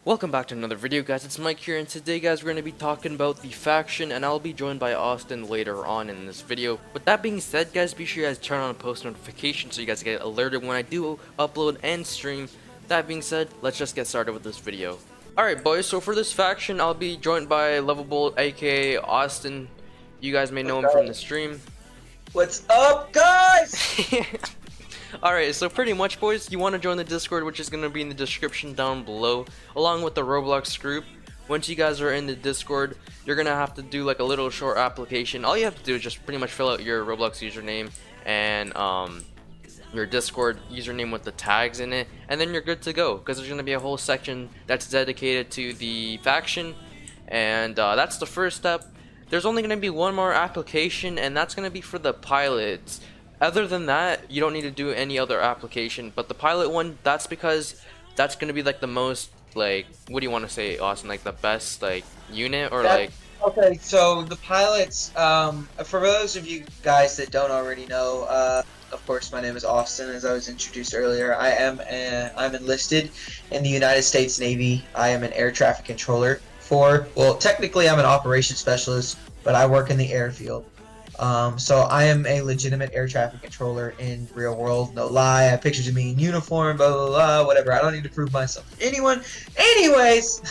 Welcome back to another video, guys. It's Mike here, and today, guys, we're going to be talking about the faction, and I'll be joined by Austin later on in this video. With that being said, guys, be sure you guys turn on post notifications so you guys get alerted when I do upload and stream. That being said, let's just get started with this video. Alright, boys, so for this faction, I'll be joined by Lovable, aka Austin. You guys may know him from the stream. What's up, guys? Alright, so pretty much, boys, you want to join the Discord, which is going to be in the description down below, along with the Roblox group. Once you guys are in the Discord, you're going to have to do like a little short application. All you have to do is just pretty much fill out your Roblox username and your Discord username with the tags in it, and then you're good to go, because there's going to be a whole section that's dedicated to the faction, and that's the first step. There's only going to be one more application, and that's going to be for the pilots. Other than that, you don't need to do any other application, but the pilot one, that's because that's going to be like the most, like, what do you want to say, Austin, like the best like unit, or like okay, so the pilots, for those of you guys that don't already know, of course my name is Austin, as I was introduced earlier. I'm enlisted in the United States Navy. I am an air traffic controller well, technically I'm an operations specialist, but I work in the airfield. So I am a legitimate air traffic controller in real world, no lie. I have pictures of me in uniform, blah, blah, blah, whatever. I don't need to prove myself to anyone. Anyways,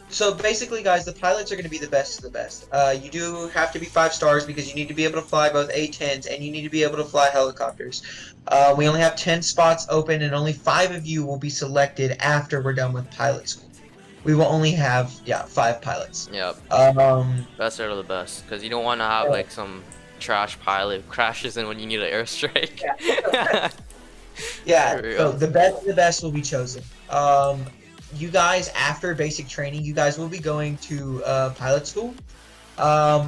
so basically, guys, the pilots are going to be the best of the best. You do have to be 5 stars because you need to be able to fly both A-10s and you need to be able to fly helicopters. We only have 10 spots open, and only 5 of you will be selected after we're done with pilot school. We will only have 5 pilots. Yep. Best out of the best, because you don't want to have like some trash pilot crashes in when you need an airstrike. Yeah. So the best of the best will be chosen. You guys, after basic training, you guys will be going to pilot school,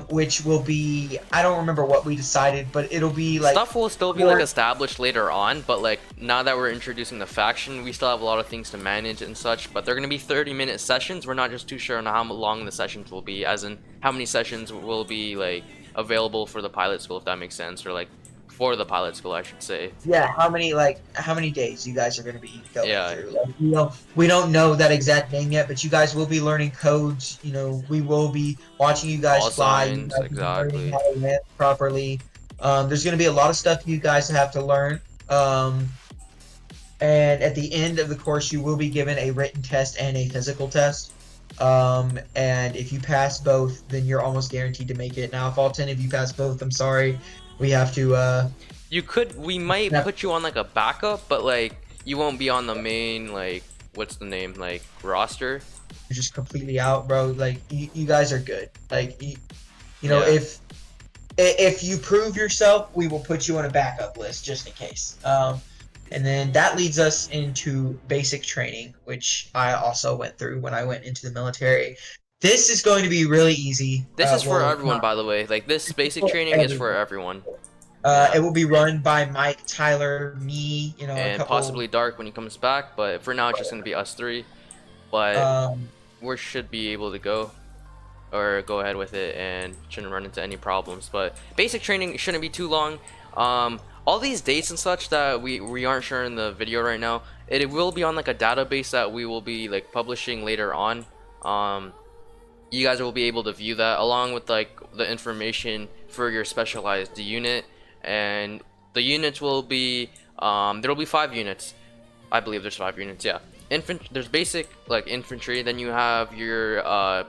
which will be, I don't remember what we decided, but it'll be like stuff will still be like established later on, but like now that we're introducing the faction, we still have a lot of things to manage and such. But they're going to be 30-minute sessions. We're not just too sure on how long the sessions will be, as in how many sessions will be like available for the pilot school, if that makes sense, or like for the pilot school, I should say. Yeah, how many days you guys are going to be going through? Like, we don't know that exact name yet, but you guys will be learning codes. You know, we will be watching you guys fly. Signs, exactly. How to land properly. There's going to be a lot of stuff you guys have to learn. And at the end of the course, you will be given a written test and a physical test. And if you pass both, then you're almost guaranteed to make it. Now, if all 10 of you pass both, I'm sorry. We have to, we might put you on like a backup, but like you won't be on the main, like, what's the name, like, roster. You're just completely out, bro. Like, you guys are good. Like, you know, if you prove yourself, we will put you on a backup list just in case. And then that leads us into basic training, which I also went through when I went into the military. This is going to be really easy. This is for everyone, by the way. Like, this basic training is for everyone. It will be run by Mike, Tyler, me, you know, and possibly Dark when he comes back. But for now, it's just going to be us 3. But we should be able to go ahead with it and shouldn't run into any problems. But basic training shouldn't be too long. All these dates and such that we aren't sure in the video right now, it will be on like a database that we will be like publishing later on. You guys will be able to view that along with like the information for your specialized unit, and the units will be there will be 5 units. I believe there's 5 units. Yeah, there's basic like infantry, then you have your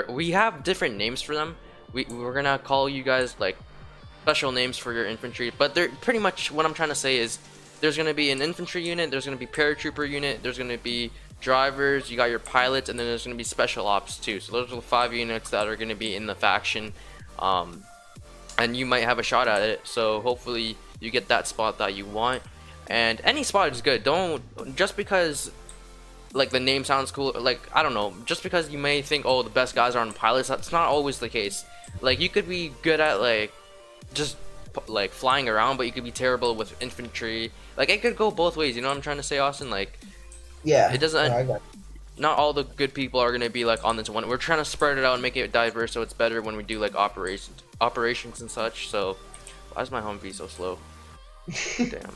we have different names for them. We're gonna call you guys like special names for your infantry, but they're pretty much, what I'm trying to say is there's gonna be an infantry unit, there's gonna be paratrooper unit, there's gonna be drivers, you got your pilots, and then there's going to be special ops too. So those are the 5 units that are going to be in the faction, and you might have a shot at it. So hopefully you get that spot that you want, and any spot is good. Don't, just because like the name sounds cool, like, I don't know, just because you may think, oh, the best guys are on pilots, that's not always the case. Like, you could be good at like just like flying around, but you could be terrible with infantry. Like, it could go both ways, you know what I'm trying to say, Austin? Like, yeah, it doesn't, not all the good people are going to be like on this one. We're trying to spread it out and make it diverse, so it's better when we do like operations and such. So why is my Humvee so slow? Damn.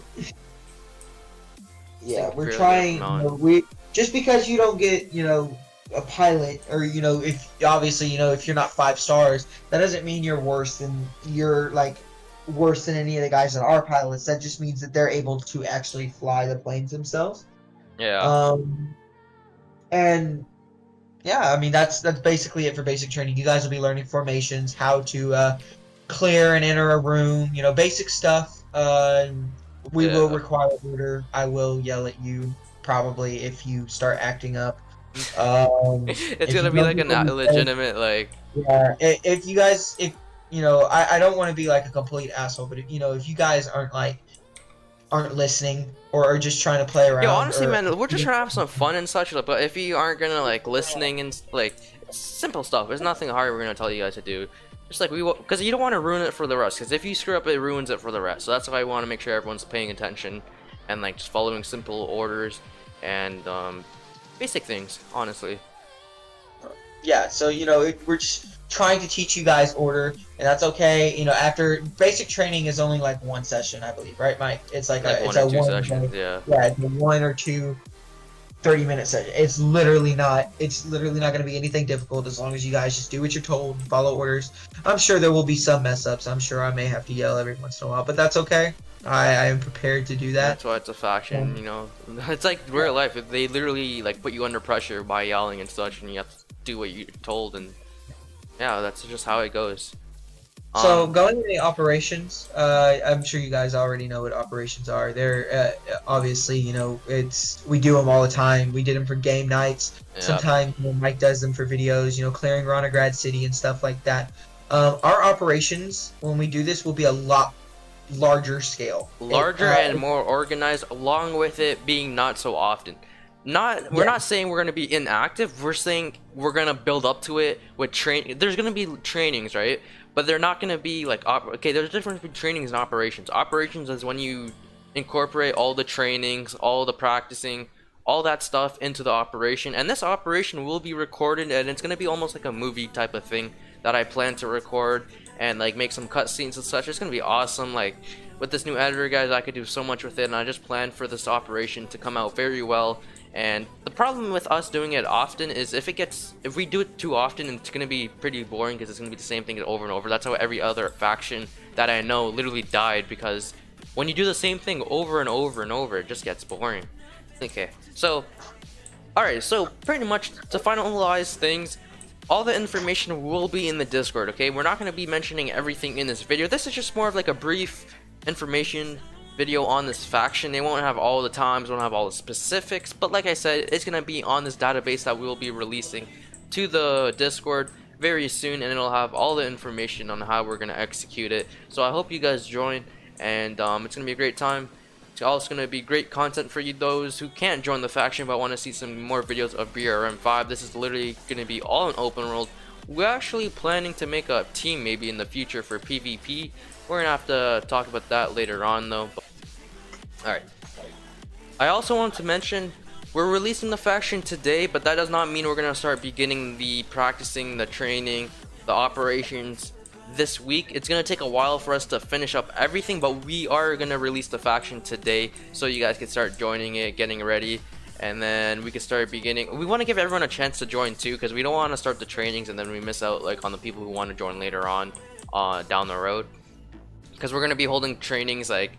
Yeah, we're barely get a trying. promote. We just because you don't get a pilot, or if obviously if you're not 5 stars, that doesn't mean you're like worse than any of the guys that are pilots. That just means that they're able to actually fly the planes themselves. Yeah. And yeah, I mean that's basically it for basic training. You guys will be learning formations, how to clear and enter a room, basic stuff. We will Yeah. require order. I will yell at you probably if you start acting up. It's If you gonna be don't like do a what we say, legitimate like. yeah. If you guys, if I don't want to be like a complete asshole, but if you guys aren't listening or are just trying to play Yo, around honestly, or man, we're just trying to have some fun and such. But if you aren't gonna like listening and like simple stuff, there's nothing hard we're gonna tell you guys to do. Just like because you don't want to ruin it for the rest. Because if you screw up, it ruins it for the rest. So that's why I want to make sure everyone's paying attention and like just following simple orders and basic things. Honestly. yeah, so we're just trying to teach you guys order, and that's okay. After basic training is only like one session, I believe, right, Mike? It's like Like it's one or a two one sessions, yeah. yeah, it's a 1 or 2 30-minute session. It's literally not going to be anything difficult as long as you guys just do what you're told and follow orders. I'm sure there will be some mess ups. I'm sure I may have to yell every once in a while, but that's okay. I am prepared to do that. That's why it's a faction, It's like real life. They literally like put you under pressure by yelling and such, and you have to do what you're told, and yeah, that's just how it goes. So going into the operations, I'm sure you guys already know what operations are. They're obviously, we do them all the time. We did them for game nights. Yeah. Sometimes Mike does them for videos, clearing Ronograd City and stuff like that. Our operations, when we do this, will be a lot larger scale. Larger and more organized, along with it being not so often. We're not saying we're gonna be inactive. We're saying we're gonna build up to it with train. There's gonna be trainings, right? But they're not gonna be like okay. There's a difference between trainings and operations. Operations is when you incorporate all the trainings, all the practicing, all that stuff into the operation. And this operation will be recorded, and it's gonna be almost like a movie type of thing that I plan to record and like make some cutscenes and such. It's gonna be awesome. Like with this new editor, guys, I could do so much with it, and I just plan for this operation to come out very well. And the problem with us doing it often is if we do it too often, it's gonna be pretty boring because it's gonna be the same thing over and over. That's how every other faction that I know literally died, because when you do the same thing over and over and over, it just gets boring. Okay, so alright, so pretty much to finalize things, all the information will be in the Discord, okay? We're not gonna be mentioning everything in this video. This is just more of like a brief information video on this faction. They won't have all the times, won't have all the specifics, but like I said, it's gonna be on this database that we will be releasing to the Discord very soon, and it'll have all the information on how we're gonna execute it. So I hope you guys join, and it's gonna be a great time. It's also gonna be great content for you those who can't join the faction but want to see some more videos of BRM 5. This is literally gonna be all in open world. We're actually planning to make a team maybe in the future for PvP. We're gonna have to talk about that later on though. Alright. I also want to mention we're releasing the faction today, but that does not mean we're gonna start beginning the practicing, the training, the operations this week. It's gonna take a while for us to finish up everything, but we are gonna release the faction today so you guys can start joining it, getting ready, and then we can start beginning. We want to give everyone a chance to join too, because we don't want to start the trainings and then we miss out like on the people who want to join later on down the road, because we're going to be holding trainings like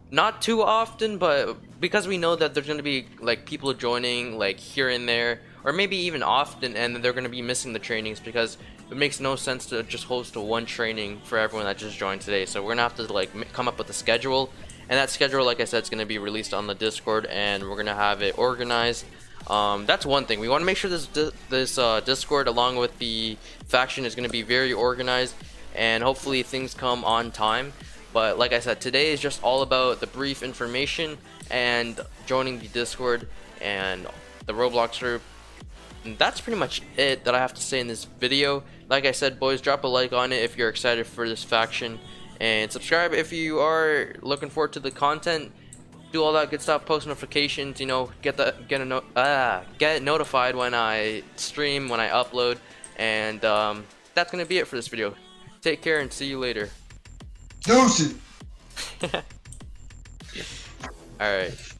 not too often, but because we know that there's going to be like people joining like here and there, or maybe even often, and they're going to be missing the trainings because it makes no sense to just host one training for everyone that just joined today. So we're gonna have to like come up with a schedule, and that schedule, like I said, is gonna be released on the Discord, and we're gonna have it organized. That's one thing. We want to make sure this Discord, along with the faction, is gonna be very organized, and hopefully things come on time. But like I said, today is just all about the brief information and joining the Discord and the Roblox group. And that's pretty much it that I have to say in this video. Like I said, boys, drop a like on it if you're excited for this faction, and subscribe if you are looking forward to the content. Do all that good stuff, post notifications, get notified when I stream, when I upload, and that's gonna be it for this video. Take care and see you later. Deuces. Alright.